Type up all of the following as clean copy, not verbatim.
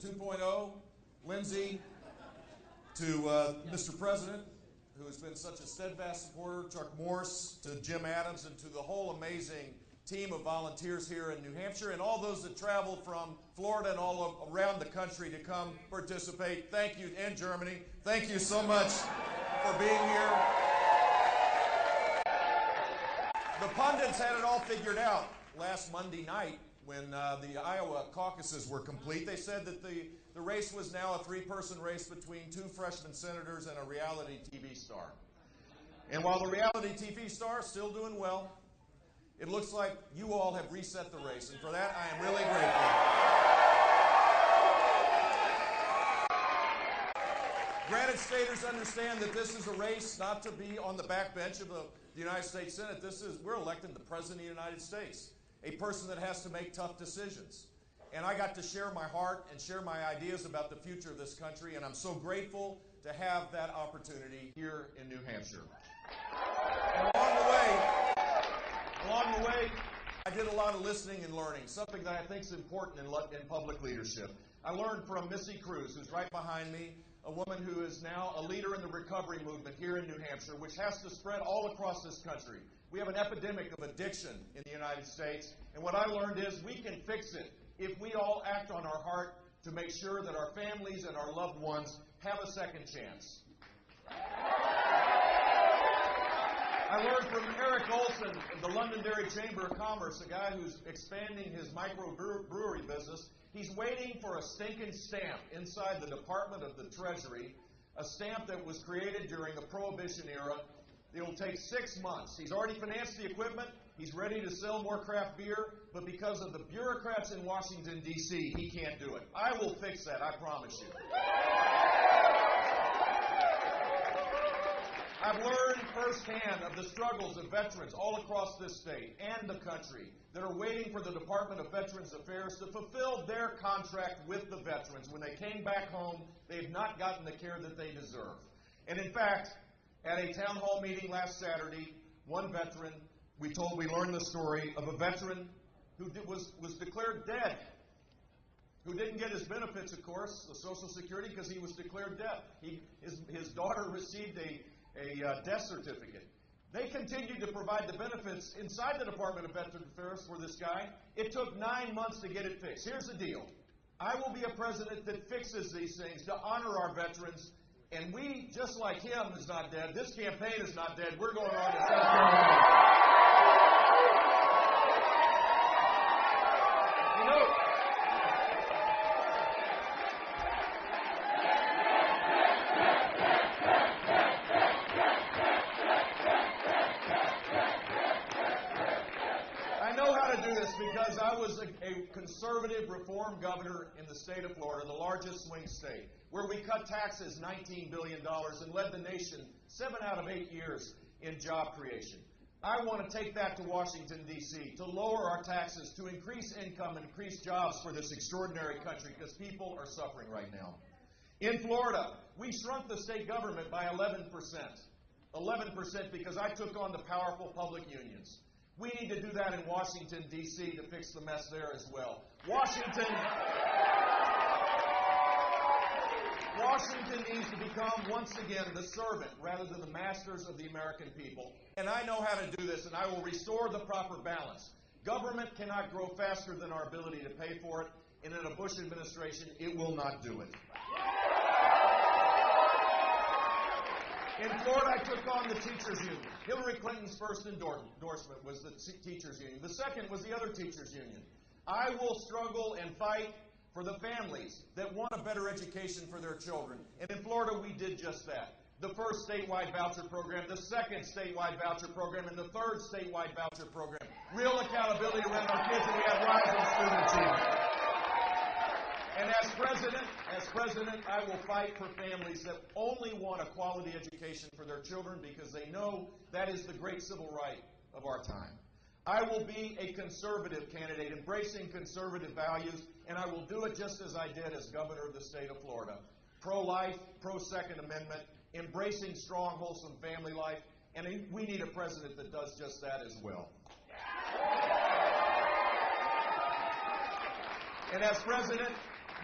to 2.0, Lindsay, to Mr. President, who has been such a steadfast supporter, Chuck Morse, to Jim Adams, and to the whole amazing team of volunteers here in New Hampshire, and all those that traveled from Florida and all around the country to come participate. Thank you, and Germany. Thank you so much for being here. The pundits had it all figured out last Monday night when the Iowa caucuses were complete. They said that the race was now a three-person race between two freshman senators and a reality TV star. And while the reality TV star is still doing well, it looks like you all have reset the race, and for that I am really grateful. Granted, staters understand that this is a race not to be on the backbench of the United States Senate. We're electing the President of the United States, a person that has to make tough decisions. And I got to share my heart and share my ideas about the future of this country, and I'm so grateful to have that opportunity here in New Hampshire. And along the way, I did a lot of listening and learning, something that I think is important in public leadership. I learned from Missy Cruz, who's right behind me, a woman who is now a leader in the recovery movement here in New Hampshire, which has to spread all across this country. We have an epidemic of addiction in the United States, and what I learned is we can fix it if we all act on our heart to make sure that our families and our loved ones have a second chance. I learned from Eric Olson of the Londonderry Chamber of Commerce, a guy who's expanding his microbrewery business. He's waiting for a stinking stamp inside the Department of the Treasury, a stamp that was created during the Prohibition era. It'll take 6 months. He's already financed the equipment. He's ready to sell more craft beer, but because of the bureaucrats in Washington, D.C., he can't do it. I will fix that, I promise you. I've learned firsthand of the struggles of veterans all across this state and the country that are waiting for the Department of Veterans Affairs to fulfill their contract with the veterans. When they came back home, they have not gotten the care that they deserve. And in fact, at a town hall meeting last Saturday, one veteran, we learned the story of a veteran who was declared dead, who didn't get his benefits, of course, the Social Security, because he was declared dead. His daughter received a death certificate. They continued to provide the benefits inside the Department of Veterans Affairs for this guy. It took 9 months to get it fixed. Here's the deal. I will be a president that fixes these things to honor our veterans, and we, just like him, is not dead. This campaign is not dead. We're going on to South Carolina. You know, because I was a conservative reform governor in the state of Florida, the largest swing state, where we cut taxes $19 billion and led the nation 7 out of 8 years in job creation. I want to take that to Washington, D.C., to lower our taxes, to increase income and increase jobs for this extraordinary country, because people are suffering right now. In Florida, we shrunk the state government by 11%. 11% because I took on the powerful public unions. We need to do that in Washington, D.C. to fix the mess there as well. Washington needs to become, once again, the servant rather than the masters of the American people. And I know how to do this, and I will restore the proper balance. Government cannot grow faster than our ability to pay for it, and in a Bush administration, it will not do it. In Florida, I took on the teachers' union. Hillary Clinton's first endorsement was the teachers' union. The second was the other teachers' union. I will struggle and fight for the families that want a better education for their children. And in Florida, we did just that. The first statewide voucher program, the second statewide voucher program, and the third statewide voucher program. Real accountability around our kids, and we have rising student achievement. And as president, I will fight for families that only want a quality education for their children because they know that is the great civil right of our time. I will be a conservative candidate, embracing conservative values, and I will do it just as I did as governor of the state of Florida. Pro-life, pro-Second Amendment, embracing strong, wholesome family life, and we need a president that does just that as well. And as president,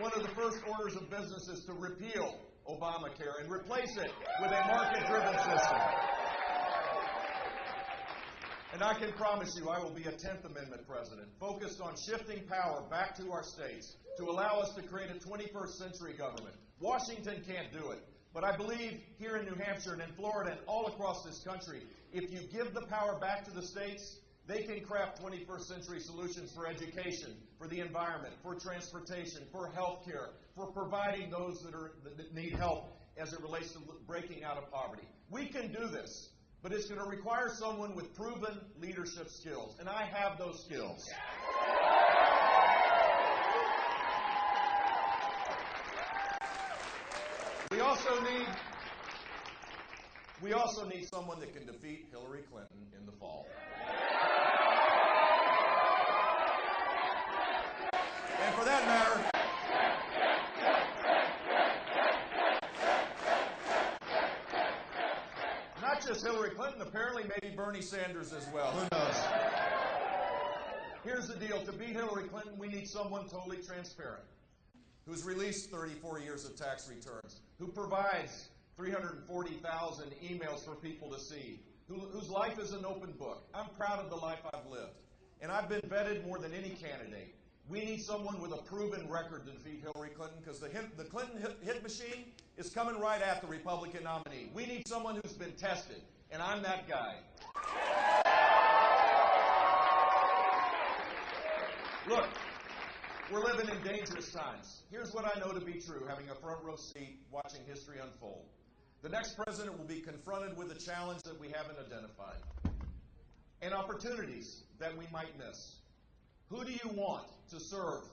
one of the first orders of business is to repeal Obamacare and replace it with a market-driven system. And I can promise you I will be a 10th Amendment president, focused on shifting power back to our states to allow us to create a 21st century government. Washington can't do it. But I believe here in New Hampshire and in Florida and all across this country, if you give the power back to the states, they can craft 21st century solutions for education, for the environment, for transportation, for health care, for providing those that need help as it relates to breaking out of poverty. We can do this, but it's going to require someone with proven leadership skills, and I have those skills. We also need someone that can defeat Hillary Clinton in the fall. And for that matter, not just Hillary Clinton, apparently maybe Bernie Sanders as well. Who knows? Here's the deal. To beat Hillary Clinton, we need someone totally transparent, who's released 34 years of tax returns, who provides 340,000 emails for people to see, whose life is an open book. I'm proud of the life I've lived, and I've been vetted more than any candidate. We need someone with a proven record to defeat Hillary Clinton, because the Clinton hit machine is coming right at the Republican nominee. We need someone who's been tested, and I'm that guy. Look, we're living in dangerous times. Here's what I know to be true, having a front row seat watching history unfold. The next president will be confronted with a challenge that we haven't identified, and opportunities that we might miss. Who do you want to serve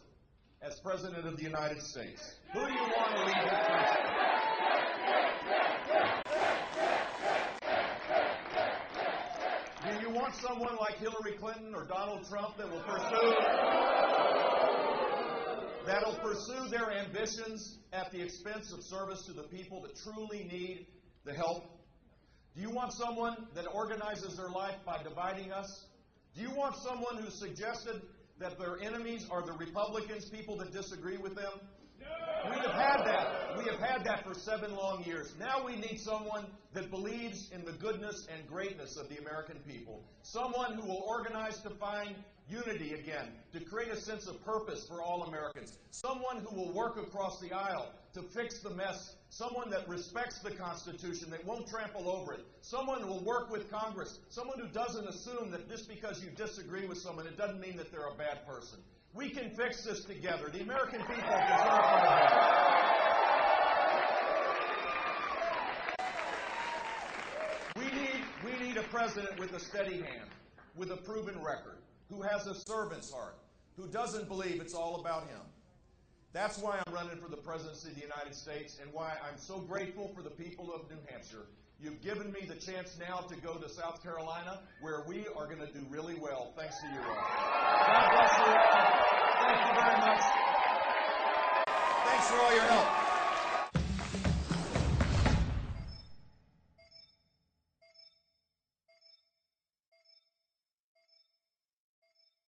as President of the United States? Who do you want to lead this country? Do you want someone like Hillary Clinton or Donald Trump that'll pursue their ambitions at the expense of service to the people that truly need the help? Do you want someone that organizes their life by dividing us? Do you want someone who suggested that their enemies are the Republicans, people that disagree with them? No. We have had that. We have had that for 7 long years. Now we need someone that believes in the goodness and greatness of the American people. Someone who will organize to find unity again, to create a sense of purpose for all Americans. Someone who will work across the aisle to fix the mess. Someone that respects the Constitution, that won't trample over it. Someone who will work with Congress. Someone who doesn't assume that just because you disagree with someone, it doesn't mean that they're a bad person. We can fix this together. The American people deserve our help. We need a president with a steady hand, with a proven record, who has a servant's heart, who doesn't believe it's all about him. That's why I'm running for the presidency of the United States, and why I'm so grateful for the people of New Hampshire. You've given me the chance now to go to South Carolina, where we are going to do really well, thanks to you all. God bless you. Thank you very much. Thanks for all your help.